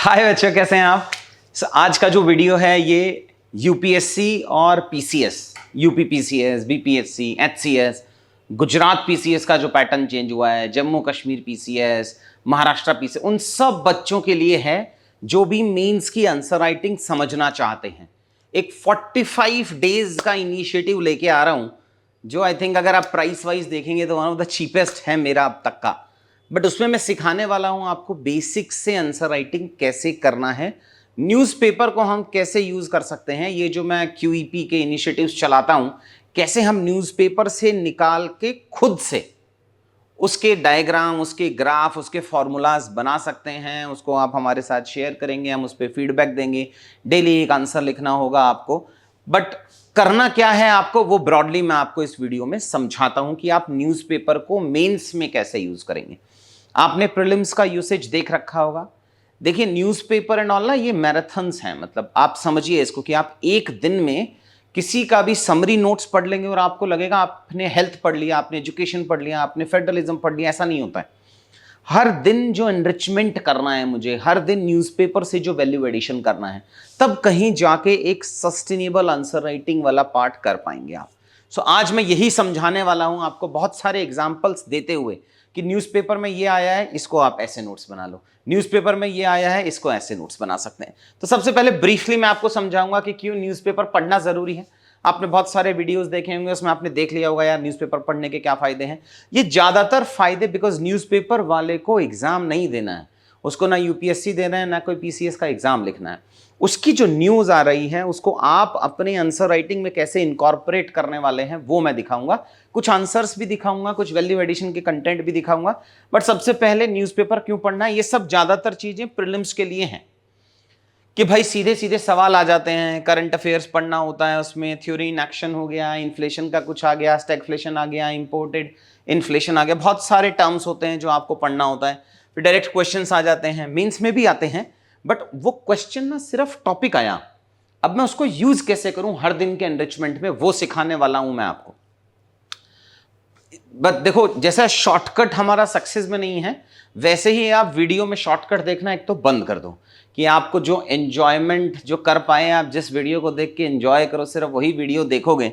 हाय बच्चों, कैसे हैं आप। आज का जो वीडियो है ये यूपीएससी और PCS, UP PCS, BPSC, HCS, Gujarat PCS का जो पैटर्न चेंज हुआ है, जम्मू कश्मीर पीसीएस, महाराष्ट्र पीसीएस, उन सब बच्चों के लिए है जो भी मेंस की आंसर राइटिंग समझना चाहते हैं। एक 45 डेज का इनिशिएटिव लेके आ रहा हूं जो आई थिंक अगर आप प्राइस वाइज देखेंगे तो वन ऑफ द चीपेस्ट है मेरा अब तक का। बट उसमें मैं सिखाने वाला हूं आपको बेसिक से आंसर राइटिंग कैसे करना है, न्यूज़पेपर को हम कैसे यूज कर सकते हैं। ये जो मैं क्यूईपी के इनिशिएटिव्स चलाता हूं, कैसे हम न्यूज़पेपर से निकाल के खुद से उसके डायग्राम, उसके ग्राफ, उसके फॉर्मूलाज बना सकते हैं। उसको आप हमारे साथ शेयर करेंगे, हम उस पर फीडबैक देंगे। डेली एक आंसर लिखना होगा आपको, बट करना क्या है आपको वो ब्रॉडली मैं आपको इस वीडियो में समझाता हूं कि आप न्यूज़पेपर को मेंस में कैसे यूज करेंगे। आपने प्रीलिम्स का यूसेज देख रखा होगा। देखिए न्यूज़पेपर एंड ऑल ना ये मैराथन्स हैं, मतलब आप समझिए इसको कि आप एक दिन में किसी का भी समरी नोट्स पढ़ लेंगे और आपको लगेगा आपने हेल्थ पढ़ लिया, आपने एजुकेशन पढ़ लिया, आपने फेडरलिज्म पढ़ लिया। ऐसा नहीं होता है। हर दिन जो एनरिचमेंट करना है मुझे, हर दिन न्यूज़पेपर से जो वैल्यू एडिशन करना है, तब कहीं जाके एक सस्टेनेबल आंसर राइटिंग वाला पार्ट कर पाएंगे आप। सो आज मैं यही समझाने वाला हूं आपको, बहुत सारे एग्जाम्पल्स देते हुए कि न्यूज़पेपर में ये आया है, इसको आप ऐसे नोट्स बना लो, न्यूज़पेपर में ये आया है, इसको ऐसे नोट्स बना सकते हैं। तो सबसे पहले ब्रीफली मैं आपको समझाऊंगा कि क्यों न्यूज़पेपर पढ़ना जरूरी है। आपने बहुत सारे वीडियोस देखे होंगे, उसमें आपने देख लिया होगा यार न्यूज़पेपर पढ़ने के क्या फायदे हैं। ये ज्यादातर फायदे बिकॉज न्यूज़पेपर वाले को एग्जाम नहीं देना है, उसको ना यूपीएससी देना है, ना कोई पीसीएस का एग्जाम लिखना है। उसकी जो न्यूज आ रही है उसको आप अपने आंसर राइटिंग में कैसे इनकॉर्पोरेट करने वाले हैं वो मैं दिखाऊंगा। कुछ आंसर्स भी दिखाऊंगा, कुछ वैल्यू एडिशन के कंटेंट भी दिखाऊंगा। बट सबसे पहले न्यूज़पेपर क्यों पढ़ना है, ये सब ज्यादातर चीजें प्रीलिम्स के लिए हैं कि भाई सीधे सीधे सवाल आ जाते हैं। करंट अफेयर्स पढ़ना होता है, उसमें थ्योरी इन एक्शन हो गया, इन्फ्लेशन का कुछ आ गया, स्टैगफ्लेशन आ गया, इंपोर्टेड इन्फ्लेशन आ गया, बहुत सारे टर्म्स होते हैं जो आपको पढ़ना होता है। फिर डायरेक्ट क्वेश्चंस आ जाते हैं, मेंस में भी आते हैं। बट वो क्वेश्चन ना सिर्फ टॉपिक आया, अब मैं उसको यूज कैसे करूं हर दिन के एनरिचमेंट में, वो सिखाने वाला हूं मैं आपको। बट देखो, जैसा शॉर्टकट हमारा सक्सेस में नहीं है, वैसे ही आप वीडियो में शॉर्टकट देखना एक तो बंद कर दो कि आपको जो एंजॉयमेंट जो कर पाए, आप जिस वीडियो को देख के एंजॉय करो, सिर्फ वही वीडियो देखोगे,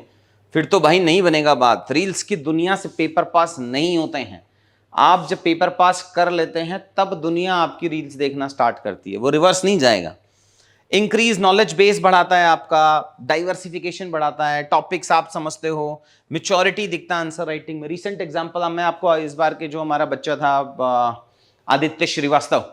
फिर तो भाई नहीं बनेगा बात। रील्स की दुनिया से पेपर पास नहीं होते हैं। आप जब पेपर पास कर लेते हैं तब दुनिया आपकी रील्स देखना स्टार्ट करती है, वो रिवर्स नहीं जाएगा। इंक्रीज नॉलेज बेस बढ़ाता है आपका, डाइवर्सिफिकेशन बढ़ाता है, टॉपिक्स आप समझते हो, मेच्योरिटी दिखता है आंसर राइटिंग में। रिसेंट एग्जांपल मैं आपको इस बार के जो हमारा बच्चा था आदित्य श्रीवास्तव,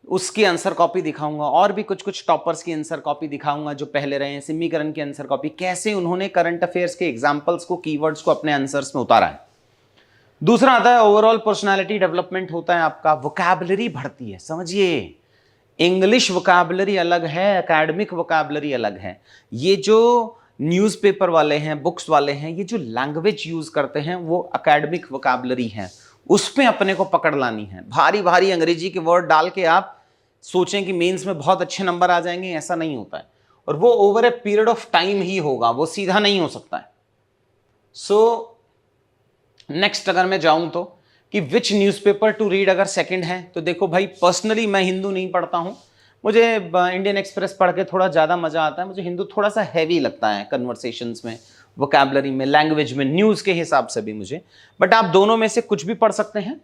उसकी आंसर कॉपी दिखाऊंगा, और भी कुछ कुछ टॉपर्स की आंसर कॉपी दिखाऊंगा जो पहले रहे हैं। सिमीकरण की आंसर कॉपी, कैसे उन्होंने करंट अफेयर्स के एग्जाम्पल्स को, कीवर्ड्स को अपने आंसर्स में उतारा है। दूसरा आता है ओवरऑल पर्सनालिटी डेवलपमेंट होता है आपका, वोकैबुलरी बढ़ती है। समझिए, इंग्लिश वोकैबुलरी अलग है, एकेडमिक वोकैबुलरी अलग है। ये जो न्यूज़पेपर वाले हैं, बुक्स वाले हैं, ये जो लैंग्वेज यूज करते हैं वो एकेडमिक वोकैबुलरी है, उस पे अपने को पकड़ लानी है। भारी भारी अंग्रेजी के वर्ड डाल के आप सोचें कि मेंस में बहुत अच्छे नंबर आ जाएंगे, ऐसा नहीं होता है। और वो over a period of time ही होगा, वो सीधा नहीं हो सकता है। सो नेक्स्ट अगर मैं जाऊं तो कि विच न्यूज़पेपर टू रीड, अगर सेकंड है तो देखो भाई, पर्सनली मैं हिंदू नहीं पढ़ता हूं, मुझे इंडियन एक्सप्रेस पढ़ के थोड़ा ज़्यादा मज़ा आता है। मुझे हिंदू थोड़ा सा हैवी लगता है कन्वर्सेशंस में, वोकैबुलरी में, लैंग्वेज में, न्यूज़ के हिसाब से भी मुझे। बट आप दोनों में से कुछ भी पढ़ सकते हैं।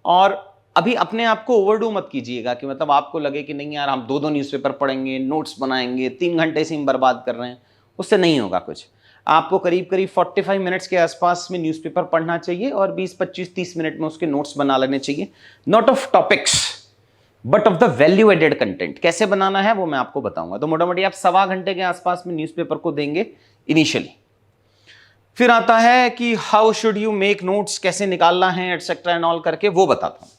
और अभी अपने आप को ओवरडू मत कीजिएगा कि मतलब आपको लगे कि नहीं यार हम दो दो न्यूज़पेपर पढ़ेंगे, नोट्स बनाएंगे, 3 घंटे से हम बर्बाद कर रहे हैं, उससे नहीं होगा कुछ। आपको करीब करीब 45 मिनट्स के आसपास में न्यूज़पेपर पढ़ना चाहिए और 20, 25, 30 मिनट में उसके नोट्स बना लेने चाहिए। Not of topics but of the value added content. कैसे बनाना है वो मैं आपको बताऊंगा। तो मोटा मोटी आप 1.25 घंटे के आसपास में न्यूज़पेपर को देंगे इनिशियली। फिर आता है कि how should you make notes, कैसे निकालना है एटसेट्रा एंड ऑल करके, वो बताता हूं।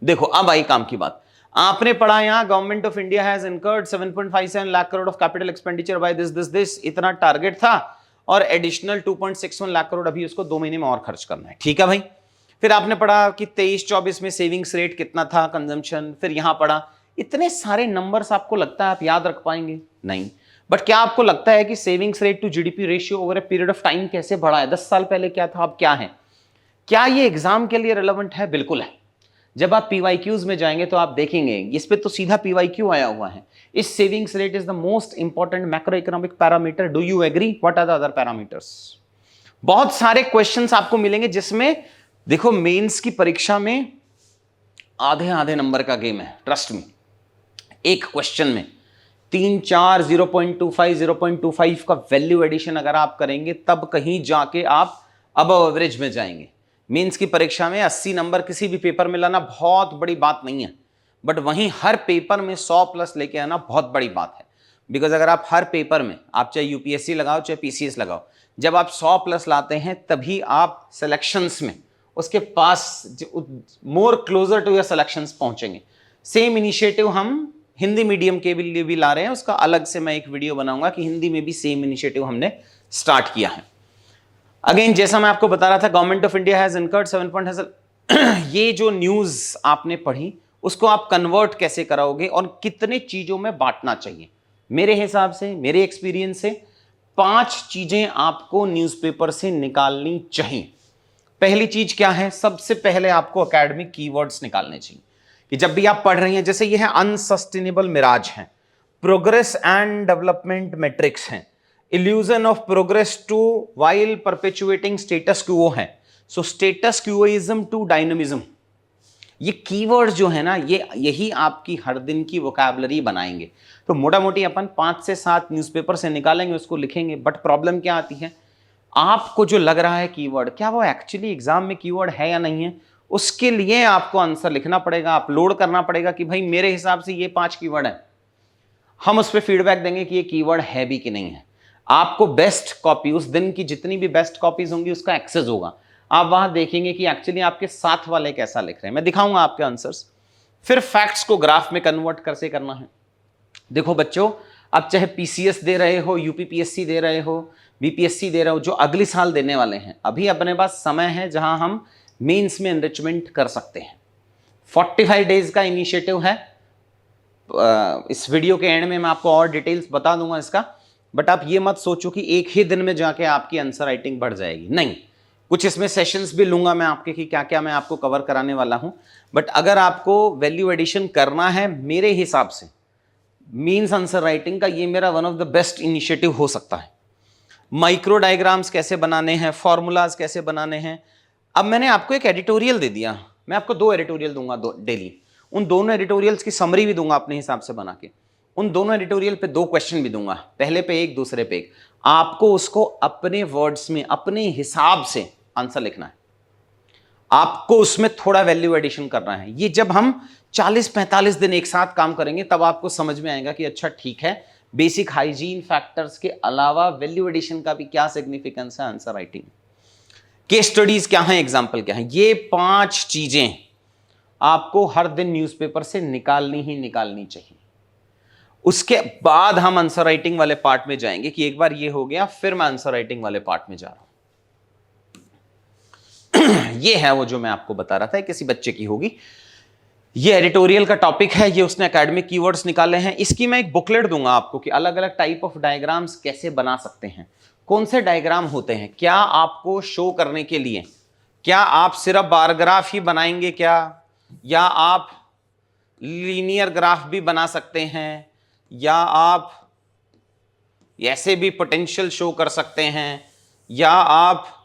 देखो अब आई काम की बात। आपने पढ़ा यहां government of India has incurred 7.57 lakh crore of capital expenditure by this, इतना टारगेट था और एडिशनल 2.61 लाख करोड़ अभी उसको 2 महीने में और खर्च करना है। ठीक है भाई। फिर आपने पढ़ा कि 23-24 में सेविंग्स रेट कितना था, कंजम्पशन। फिर यहां पढ़ा, इतने सारे नंबर्स आपको लगता है आप याद रख पाएंगे? नहीं। बट क्या आपको लगता है कि savings rate to GDP ratio over a period of time कैसे बढ़ा है? 10 साल पहले क्या था, अब क्या है? क्या ये एग्जाम के लिए रिलेवेंट है? बिल्कुल है। जब आप पीवाईक्यूज में जाएंगे तो आप देखेंगे इस पे तो सीधा पीवाईक्यू आया हुआ है, इस savings rate is the most important macro economic parameter, do you agree, what are the other parameters. बहुत सारे क्वेश्चंस आपको मिलेंगे जिसमें देखो मेंस की परीक्षा में आधे आधे नंबर का गेम है, ट्रस्ट मी। एक क्वेश्चन में 3 4 0.25 0.25 का वैल्यू एडिशन अगर आप करेंगे तब कहीं जाके आप अबव एवरेज में जाएंगे। मेंस की परीक्षा में 80 नंबर किसी भी पेपर में लाना बहुत बड़ी बात नहीं है, बट वहीं हर पेपर में 100 प्लस लेके आना बहुत बड़ी बात है। बिकॉज अगर आप हर पेपर में, आप चाहे यूपीएससी लगाओ चाहे पीसीएस लगाओ, जब आप 100 प्लस लाते हैं तभी आप सिलेक्शंस में उसके पास more closer to your selections पहुंचेंगे। सेम इनिशिएटिव हम हिंदी मीडियम के लिए भी ला रहे हैं, उसका अलग से मैं एक वीडियो बनाऊंगा कि हिंदी में भी सेम इनिशिएटिव हमने स्टार्ट किया है। अगेन जैसा मैं आपको बता रहा था, government of India has incurred 7. ये जो न्यूज आपने पढ़ी उसको आप कन्वर्ट कैसे कराओगे और कितने चीजों में बांटना चाहिए। मेरे हिसाब से, मेरे एक्सपीरियंस से 5 चीजें आपको न्यूज़पेपर से निकालनी चाहिए। पहली चीज क्या है, सबसे पहले आपको एकेडमिक कीवर्ड्स निकालने चाहिए कि जब भी आप पढ़ रही हैं, जैसे ये है अनसस्टेनेबल मिराज है, प्रोग्रेस एंड डेवलपमेंट मैट्रिक्स है, illusion of progress to while perpetuating status quo है, so status quoism to dynamism. ये कीवर्ड्स जो है ना, ये यही आपकी हर दिन की वोकैबुलरी बनाएंगे। तो मोटा मोटी अपन 5 से 7 न्यूज़पेपर से निकालेंगे, उसको लिखेंगे। बट प्रॉब्लम क्या आती है, आपको जो लग रहा है कीवर्ड, क्या वो एक्चुअली एग्जाम में कीवर्ड है या नहीं है, उसके लिए आपको आंसर लिखना पड़ेगा, अपलोड करना पड़ेगा कि भाई मेरे हिसाब से ये 5 कीवर्ड है। हम उस पर फीडबैक देंगे कि ये कीवर्ड है भी कि नहीं है। आपको बेस्ट कॉपी, उस दिन की जितनी भी बेस्ट कॉपीज होंगी उसका एक्सेस होगा। आप वहां देखेंगे कि एक्चुअली आपके साथ वाले कैसा लिख रहे हैं। मैं दिखाऊंगा आपके आंसर्स। फिर फैक्ट्स को ग्राफ में कन्वर्ट कैसे करना है। देखो बच्चों, आप चाहे पीसीएस दे रहे हो, यूपीपीएससी दे रहे हो, बीपीएससी दे रहे हो, जो अगले साल देने वाले हैं, अभी अपने पास समय है जहां हम मेंस में एनरिचमेंट कर सकते हैं। 45 डेज का इनिशिएटिव है। इस वीडियो के एंड में मैं आपको और डिटेल्स बता दूंगा इसका। बट आप ये मत सोचो कि एक ही दिन में जाके आपकी आंसर राइटिंग बढ़ जाएगी, नहीं। कुछ इसमें सेशंस भी लूंगा मैं आपके कि क्या क्या मैं आपको कवर कराने वाला हूं। बट अगर आपको वैल्यू एडिशन करना है, मेरे हिसाब से मीन्स आंसर राइटिंग का ये मेरा one of the best initiative हो सकता है। माइक्रो डायग्राम्स कैसे बनाने हैं, फॉर्मूलाज कैसे बनाने हैं। अब मैंने आपको एक एडिटोरियल दे दिया, मैं आपको 2 एडिटोरियल दूंगा डेली। उन दोनों एडिटोरियल्स की समरी भी दूंगा अपने हिसाब से बना के। उन दोनों एडिटोरियल पे 2 क्वेश्चन भी दूंगा, पहले पे एक, दूसरे पे एक। आपको उसको अपने वर्ड्स में, अपने हिसाब से आंसर लिखना है। आपको उसमें थोड़ा वैल्यू एडिशन करना है। ये जब हम 40-45 दिन एक साथ काम करेंगे तब आपको समझ में आएगा कि अच्छा ठीक है, बेसिक हाइजीन फैक्टर्स के अलावा वैल्यू एडिशन का भी क्या सिग्निफिकेंस है आंसर राइटिंग। केस स्टडीज क्या है, एग्जाम्पल क्या है, ये 5 चीजें आपको हर दिन न्यूज़पेपर से निकालनी ही निकालनी चाहिए। उसके बाद हम आंसर राइटिंग वाले पार्ट में जाएंगे कि एक बार ये हो गया, फिर मैं आंसर राइटिंग वाले पार्ट में जा रहा हूं। ये है वो जो मैं आपको बता रहा था, किसी बच्चे की होगी। ये एडिटोरियल का टॉपिक है, ये उसने एकेडमिक कीवर्ड्स निकाले हैं। इसकी मैं एक बुकलेट दूंगा आपको कि अलग अलग टाइप ऑफ डायग्राम्स कैसे बना सकते हैं, कौन से डायग्राम होते हैं, क्या आपको शो करने के लिए। क्या आप सिर्फ बार ग्राफ ही बनाएंगे क्या, या आप लीनियर ग्राफ भी बना सकते हैं, या आप ऐसे भी पोटेंशियल शो कर सकते हैं, या आप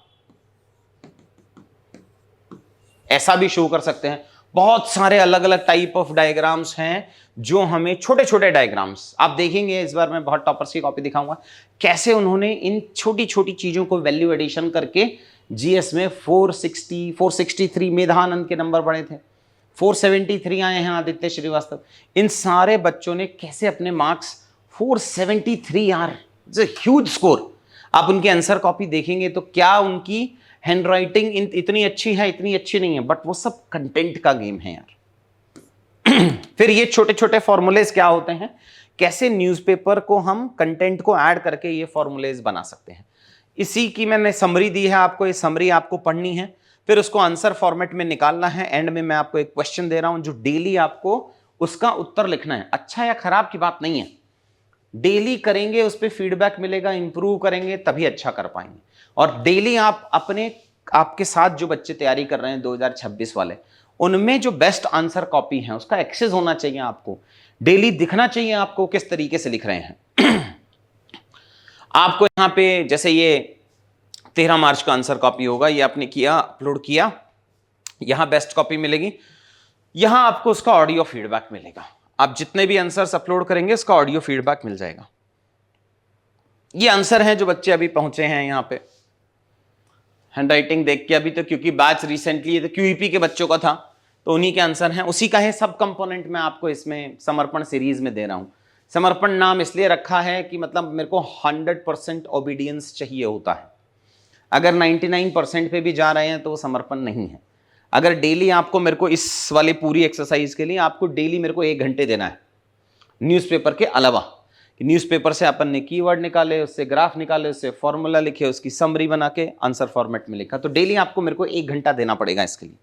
ऐसा भी शो कर सकते हैं। बहुत सारे अलग अलग टाइप ऑफ डायग्राम्स हैं जो हमें, छोटे छोटे डायग्राम्स आप देखेंगे। इस बार मैं बहुत टॉपर्स की कॉपी दिखाऊंगा कैसे उन्होंने इन छोटी छोटी चीजों को वैल्यू एडिशन करके जीएस में 463 मेधानंद के नंबर बढ़े थे, 473 आए हैं आदित्य श्रीवास्तव। इन सारे बच्चों ने कैसे अपने मार्क्स 473 यार, इट्स अ ह्यूज स्कोर। आप उनकी आंसर कॉपी देखेंगे तो क्या उनकी हैंड राइटिंग इतनी अच्छी है, इतनी अच्छी नहीं है, बट वो सब कंटेंट का गेम है यार। फिर ये छोटे छोटे फॉर्मूलेज क्या होते हैं, कैसे न्यूज़पेपर को हम कंटेंट को ऐड करके ये फॉर्मूलेज बना सकते हैं। इसी की मैंने समरी दी है आपको, ये समरी आपको पढ़नी है, फिर उसको आंसर फॉर्मेट में निकालना है। एंड में मैं आपको एक क्वेश्चन दे रहा हूं जो डेली आपको उसका उत्तर लिखना है। अच्छा या खराब की बात नहीं है, डेली करेंगे उस पर फीडबैक मिलेगा, इंप्रूव करेंगे तभी अच्छा कर पाएंगे। और डेली आप अपने, आपके साथ जो बच्चे तैयारी कर रहे हैं 2026 वाले, उनमें जो बेस्ट आंसर कॉपी है उसका एक्सेस होना चाहिए, आपको डेली दिखना चाहिए आपको किस तरीके से लिख रहे हैं। आपको यहां पे जैसे ये 13 मार्च का आंसर कॉपी होगा, ये आपने किया, अपलोड किया, यहां बेस्ट कॉपी मिलेगी, यहां आपको उसका ऑडियो फीडबैक मिलेगा। आप जितने भी आंसर्स अपलोड करेंगे उसका ऑडियो फीडबैक मिल जाएगा। ये आंसर है जो बच्चे अभी पहुंचे हैं यहां पे हैंडराइटिंग देख के अभी, तो क्योंकि बैच रिसेंटली तो क्यूईपी के बच्चों का था तो उन्हीं के आंसर हैं, उसी का है सब कंपोनेंट मैं आपको इसमें समर्पण सीरीज में दे रहा हूं। समर्पण नाम इसलिए रखा है कि मतलब मेरे को 100% ओबीडियंस चाहिए होता है। अगर 99% पे भी जा रहे हैं तो वो समर्पण नहीं है। अगर डेली आपको मेरे को इस वाली पूरी एक्सरसाइज के लिए आपको डेली मेरे को 1 घंटे देना है न्यूज़पेपर के अलावा, कि न्यूज़पेपर से अपन ने कीवर्ड निकाले, उससे ग्राफ निकाले, उससे फॉर्मूला लिखे, उसकी समरी बना के आंसर फॉर्मेट में लिखा, तो डेली आपको मेरे को 1 घंटा देना पड़ेगा इसके लिए।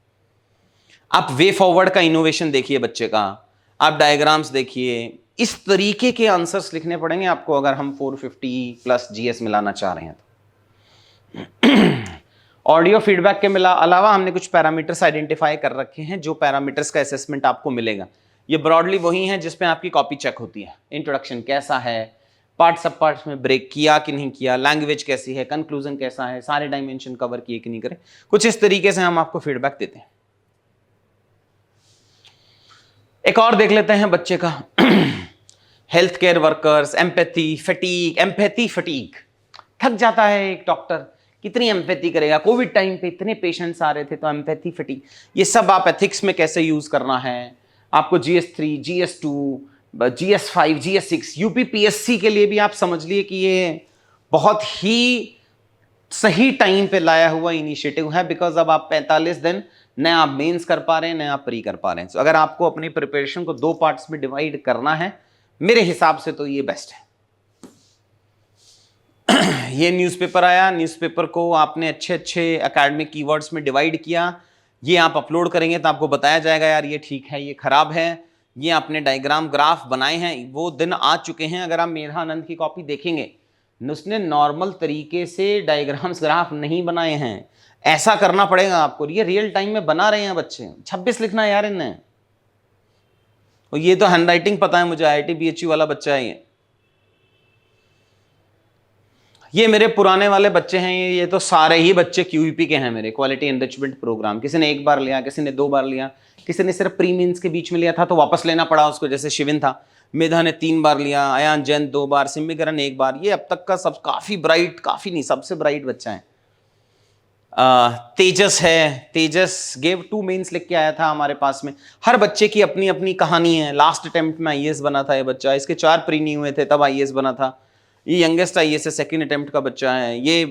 आप वे फॉरवर्ड का इनोवेशन देखिए बच्चे का, आप डायग्राम्स देखिए, इस तरीके के आंसर्स लिखने पड़ेंगे आपको अगर हम 450 प्लस जीएस मिलाना चाह रहे हैं तो। ऑडियो फीडबैक के अलावा हमने कुछ पैरामीटर्स आइडेंटिफाई कर रखे हैं, जो पैरामीटर्स का असेसमेंट आपको मिलेगा। ये ब्रॉडली वही है जिसमें आपकी कॉपी चेक होती है। इंट्रोडक्शन कैसा है, पार्ट सब पार्ट्स में ब्रेक किया कि नहीं किया, लैंग्वेज कैसी है, कंक्लूजन कैसा है, सारे डायमेंशन कवर किए कि नहीं करे, कुछ इस तरीके से हम आपको फीडबैक देते हैं। एक और देख लेते हैं बच्चे का health care workers, empathy fatigue. Empathy fatigue, थक जाता है एक डॉक्टर, कितनी एम्पैथी करेगा, कोविड टाइम पे इतने पेशेंट्स आ रहे थे तो एम्पैथी फटीग, ये सब आप एथिक्स में कैसे यूज करना है। आपको GS3, GS2, GS5, GS6, UPPSC के लिए भी आप समझ लिए कि ये बहुत ही सही टाइम पे लाया हुआ इनिशिएटिव है, बिकॉज अब आप 45 दिन न आप मेंस कर पा रहे हैं न आप प्री कर पा रहे हैं। तो अगर आपको अपनी प्रिपरेशन को 2 पार्ट्स में डिवाइड करना है मेरे हिसाब से तो ये बेस्ट है। ये न्यूज़पेपर आया, न्यूज़पेपर को आपने अच्छे अच्छे एकेडमिक कीवर्ड्स में डिवाइड किया, ये आप अपलोड करेंगे तो आपको बताया जाएगा यार ये ठीक है, ये खराब है। ये आपने डायग्राम ग्राफ बनाए हैं, वो दिन आ चुके हैं। अगर आप मेधा आनंद की कॉपी देखेंगे, उसने नॉर्मल तरीके से डायग्राम्स ग्राफ नहीं बनाए हैं, ऐसा करना पड़ेगा आपको। ये रियल टाइम में बना रहे हैं बच्चे, 26 लिखना है यार इनने। और ये तो हैंडराइटिंग पता है मुझे, IIT BHU वाला बच्चा है ये मेरे पुराने वाले बच्चे हैं, ये तो सारे ही बच्चे QEP के हैं मेरे, क्वालिटी एनरिचमेंट प्रोग्राम। किसी ने 1 बार लिया, किसी ने 2 बार लिया, किसी ने सिर्फ प्री मीन्स के बीच में लिया था तो वापस लेना पड़ा उसको, जैसे शिविन था। मेधा ने 3 बार लिया, अयान जैन 2 बार, सिम्मीकरण 1 बार। ये अब तक का सब काफ़ी ब्राइट, काफ़ी नहीं सबसे ब्राइट बच्चा है। तेजस है, तेजस गेव 2 मेंस लिख के आया था हमारे पास में। हर बच्चे की अपनी अपनी कहानी है। लास्ट अटेम्प्ट में IAS बना था ये बच्चा, इसके 4 प्री नहीं हुए थे तब IAS बना था। ये यंगेस्ट IAS है, 2nd अटेम्प्ट का बच्चा है। ये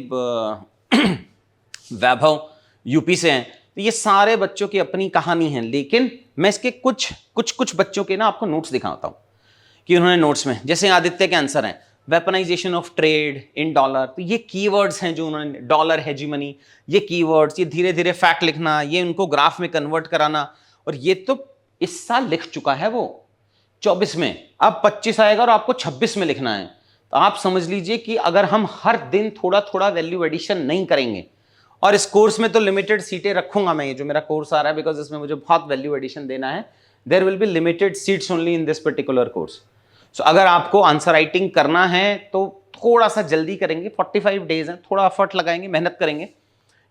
वैभव यूपी से हैं। तो ये सारे बच्चों की अपनी कहानी है, लेकिन मैं इसके कुछ बच्चों के ना आपको नोट्स दिखाता हूँ कि उन्होंने नोट्स में, जैसे आदित्य के आंसर हैं weaponisation of trade in dollar, तो ये कीवर्ड्स हैं जो उन्होंने, डॉलर हेजीमनी, ये कीवर्ड्स, ये धीरे धीरे फैक्ट लिखना, ये उनको ग्राफ में कन्वर्ट कराना। और ये तो इस साल लिख चुका है वो 24 में, अब 25 आएगा और आपको 26 में लिखना है। तो आप समझ लीजिए कि अगर हम हर दिन थोड़ा थोड़ा वैल्यू एडिशन नहीं करेंगे, और इस कोर्स में तो लिमिटेड सीटें रखूंगा मैं, ये जो मेरा कोर्स आ रहा है, बिकॉज इसमें मुझे बहुत वैल्यू एडिशन देना है, there will be limited seats only in this particular course. So अगर आपको आंसर राइटिंग करना है तो थोड़ा सा जल्दी करेंगे, 45 डेज हैं, थोड़ा एफर्ट लगाएंगे, मेहनत करेंगे।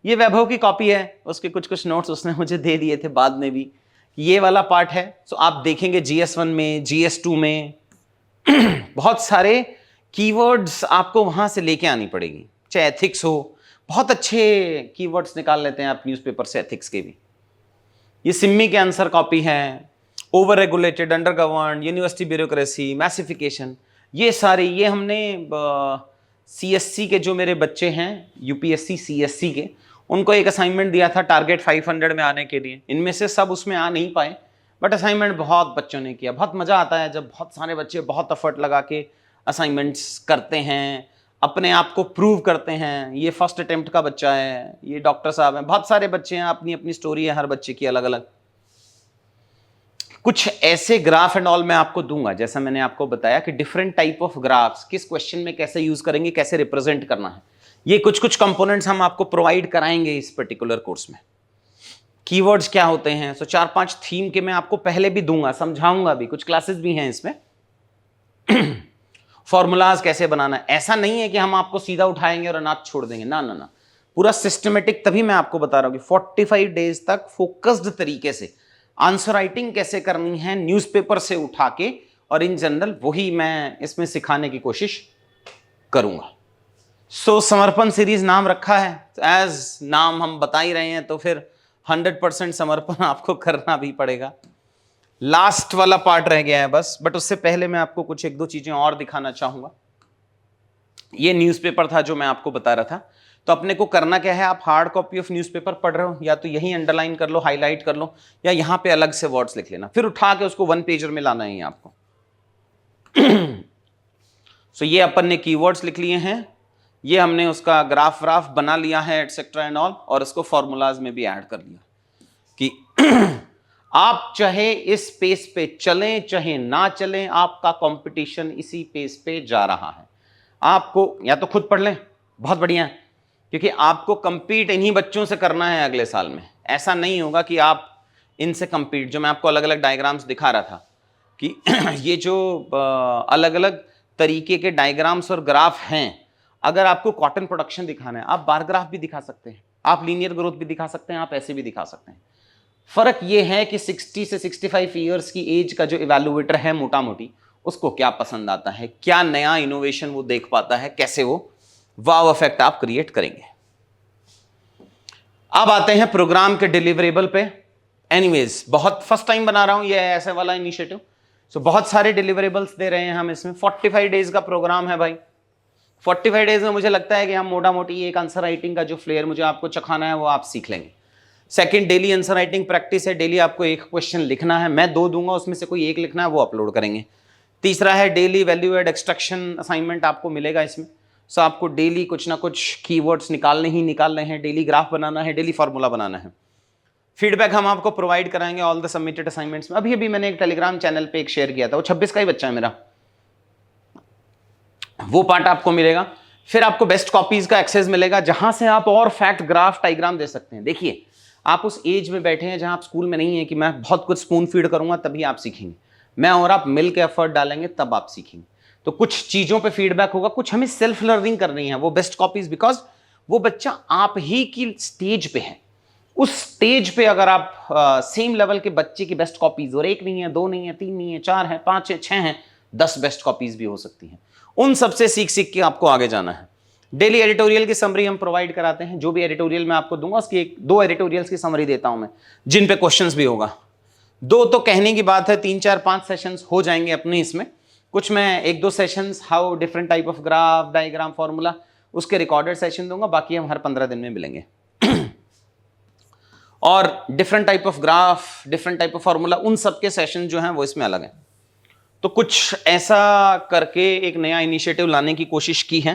ये वैभव की कॉपी है, उसके कुछ नोट्स उसने मुझे दे दिए थे बाद में भी, ये वाला पार्ट है। सो आप देखेंगे GS1 में, GS2 में बहुत सारे कीवर्ड्स आपको वहां से लेके आनी पड़ेगी, चाहे एथिक्स हो, बहुत अच्छे कीवर्ड्स निकाल लेते हैं आप न्यूज़पेपर से एथिक्स के भी। ये सिम्मी के आंसर कॉपी है, over regulated, under govern, university bureaucracy, massification, ये सारे, ये हमने CSC के जो मेरे बच्चे हैं UPSC CSC के, उनको एक असाइनमेंट दिया था टारगेट 500 में आने के लिए। इनमें से सब उसमें आ नहीं पाए, बट असाइनमेंट बहुत बच्चों ने किया। बहुत मज़ा आता है जब बहुत सारे बच्चे बहुत एफर्ट लगा के असाइनमेंट्स करते हैं, अपने आप को प्रूव करते हैं। ये फर्स्ट अटेम्प्ट का बच्चा है, ये डॉक्टर साहब हैं, बहुत सारे बच्चे हैं, अपनी अपनी स्टोरी है हर बच्चे की अलग अलग। कुछ ऐसे ग्राफ एंड ऑल मैं आपको दूंगा, जैसा मैंने आपको बताया कि डिफरेंट टाइप ऑफ ग्राफ्स किस क्वेश्चन में कैसे यूज करेंगे, कैसे रिप्रेजेंट करना है। ये कुछ कंपोनेंट्स हम आपको प्रोवाइड कराएंगे इस पर्टिकुलर कोर्स में, कीवर्ड्स क्या होते हैं। सो 4-5 थीम के मैं आपको पहले भी दूंगा, समझाऊंगा भी, कुछ क्लासेस भी हैं इसमें। फॉर्मूलाज कैसे बनाना है, ऐसा नहीं है कि हम आपको सीधा उठाएंगे और अनाथ छोड़ देंगे, ना ना ना, पूरा सिस्टमेटिक। तभी मैं आपको बता रहा हूं कि 45 डेज तक फोकस्ड तरीके से आंसर राइटिंग कैसे करनी है न्यूज़पेपर से उठा के, और इन जनरल वही मैं इसमें सिखाने की कोशिश करूंगा। सो समर्पण सीरीज नाम रखा है, एज नाम हम बता ही रहे हैं तो फिर 100% समर्पण आपको करना भी पड़ेगा। लास्ट वाला पार्ट रह गया है बस, बट उससे पहले मैं आपको कुछ 1-2 चीजें और दिखाना चाहूंगा। ये न्यूज़पेपर था जो मैं आपको बता रहा था। तो अपने को करना क्या है, आप हार्ड कॉपी ऑफ न्यूज़पेपर पढ़ रहे हो, या तो यही अंडरलाइन कर लो, हाईलाइट कर लो, या यहां पे अलग से वर्ड्स लिख लेना, फिर उठा के उसको 1 पेजर में लाना है आपको। सो ये अपन ने कीवर्ड्स लिख लिए हैं, ये हमने उसका ग्राफ व्राफ बना लिया है एटसेट्रा एंड ऑल, और इसको फॉर्मूलाज में भी ऐड कर लिया कि आप चाहे इस पेस पे चलें चाहे ना चलें, आपका कंपटीशन इसी पेस पे जा रहा है। आपको या तो खुद पढ़ लें, बहुत बढ़िया है, क्योंकि आपको कंपीट इन्हीं बच्चों से करना है अगले साल में। ऐसा नहीं होगा कि आप इनसे कंपीट, जो मैं आपको अलग अलग डायग्राम्स दिखा रहा था कि ये जो अलग अलग तरीके के डायग्राम्स और ग्राफ हैं, अगर आपको कॉटन प्रोडक्शन दिखाना है, आप बार ग्राफ भी दिखा सकते हैं, आप लीनियर ग्रोथ भी दिखा सकते हैं, आप ऐसे भी दिखा सकते हैं। फर्क ये है कि 60 से 65 ईयर्स की एज का जो इवैल्यूएटर है मोटा मोटी, उसको क्या पसंद आता है, क्या नया इनोवेशन वो देख पाता है, कैसे वो वाव इफेक्ट आप क्रिएट करेंगे। अब आते हैं प्रोग्राम के डिलीवरेबल पे। एनीवेज, बहुत फर्स्ट टाइम बना रहा हूं ये ऐसे वाला इनिशिएटिव, सो बहुत सारे डिलीवरेबल्स दे रहे हैं हम इसमें। 45 डेज का प्रोग्राम है भाई। 45 डेज में मुझे लगता है कि हम मोटा मोटी एक आंसर राइटिंग का जो फ्लेयर मुझे आपको चखाना है वो आप सीख लेंगे। Second, daily answer writing practice है, डेली आपको एक क्वेश्चन लिखना है, मैं 2 दूंगा, उसमें से कोई एक लिखना है, वो अपलोड करेंगे। तीसरा है daily value add extraction assignment आपको मिलेगा इसमें। सो आपको डेली कुछ ना कुछ कीवर्ड्स निकालने ही निकालने हैं, डेली ग्राफ बनाना है, डेली फार्मूला बनाना है। फीडबैक हम आपको प्रोवाइड कराएंगे ऑल द सबमिटेड असाइनमेंट्स में। अभी अभी मैंने एक टेलीग्राम चैनल पे एक शेयर किया था, वो 26 का ही बच्चा है मेरा, वो पार्ट आपको मिलेगा। फिर आपको बेस्ट कॉपीज का एक्सेस मिलेगा, जहां से आप और फैक्ट ग्राफ डायग्राम दे सकते हैं। देखिए, आप उस एज में बैठे हैं जहां आप स्कूल में नहीं है कि मैं बहुत कुछ स्पून फीड करूंगा तभी आप सीखेंगे। मैं और आप मिल के एफर्ट डालेंगे तब आप सीखेंगे। तो कुछ चीजों पे फीडबैक होगा, कुछ हमें सेल्फ लर्निंग करनी है, वो बेस्ट कॉपीज, बिकॉज वो बच्चा आप ही की स्टेज पे है। उस स्टेज पे अगर आप सेम लेवल के बच्चे की बेस्ट कॉपीज, और 1 नहीं है, 2 नहीं है, 3 नहीं है, 4 है, 5 है, 6 है, 10 बेस्ट कॉपीज भी हो सकती हैं, उन सबसे सीख सीख के आपको आगे जाना है। डेली एडिटोरियल की समरी हम प्रोवाइड कराते हैं, जो भी एडिटोरियल मैं आपको दूंगा उसकी 2 एडिटोरियल्स की समरी देता हूं मैं, जिन पे क्वेश्चंस भी होगा। 2 तो कहने की बात है, 3, 4, 5 सेशंस हो जाएंगे अपने इसमें। कुछ मैं 1-2 sessions how different type of graph, diagram, formula, उसके रिकॉर्डेड सेशन दूंगा। बाकी हम हर 15 दिन में मिलेंगे। और different type of graph, different type of formula, उन सबके सेशन जो हैं वो इसमें अलग हैं। तो कुछ ऐसा करके एक नया इनिशिएटिव लाने की कोशिश की है।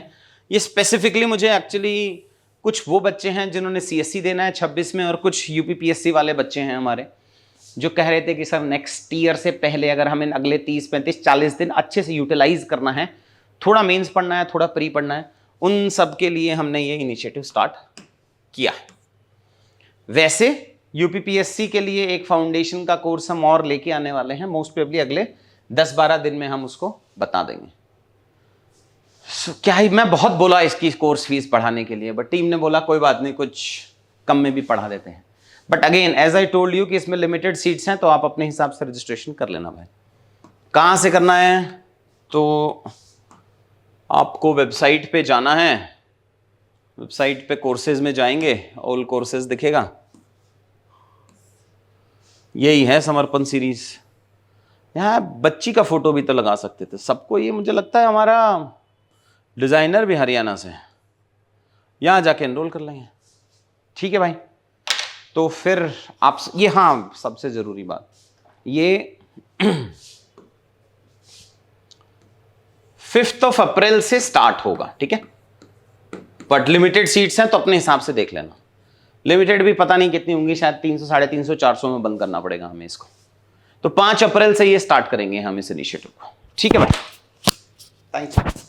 ये स्पेसिफिकली मुझे एक्चुअली कुछ वो बच्चे हैं जिन्होंने CSC देना है 26 में, और कुछ UPPSC वाले बच्चे हैं हमारे जो कह रहे थे कि सर नेक्स्ट ईयर से पहले अगर हमें अगले 30, 35, 40 दिन अच्छे से यूटिलाइज करना है, थोड़ा मेंस पढ़ना है, थोड़ा प्री पढ़ना है, उन सब के लिए हमने ये इनिशिएटिव स्टार्ट किया है। वैसे UPPSC के लिए एक फाउंडेशन का कोर्स हम और लेके आने वाले हैं, मोस्ट प्रोबेबली अगले 10-12 दिन में हम उसको बता देंगे। क्या ही मैं बहुत बोला इसकी कोर्स फीस बढ़ाने के लिए, बट टीम ने बोला कोई बात नहीं, कुछ कम में भी पढ़ा देते हैं। But again as I told you कि इसमें लिमिटेड सीट्स हैं, तो आप अपने हिसाब से रजिस्ट्रेशन कर लेना भाई। कहाँ से करना है, तो आपको वेबसाइट पे जाना है, वेबसाइट पे कोर्सेज में जाएंगे, ऑल कोर्सेज दिखेगा, यही है समर्पण सीरीज। यहाँ बच्ची का फोटो भी तो लगा सकते थे सबको। ये मुझे लगता है हमारा डिजाइनर भी हरियाणा से है, यहाँ जाके एनरोल कर लेंगे। ठीक है भाई, तो फिर आप ये, हाँ सबसे जरूरी बात, ये 5 अप्रैल से स्टार्ट होगा, ठीक है, बट लिमिटेड सीट्स हैं तो अपने हिसाब से देख लेना। लिमिटेड भी पता नहीं कितनी होंगी, शायद 300, 350, 400 में बंद करना पड़ेगा हमें इसको। तो 5 अप्रैल से ये स्टार्ट करेंगे हम इस इनिशिएटिव को। ठीक है भाई, थैंक यू।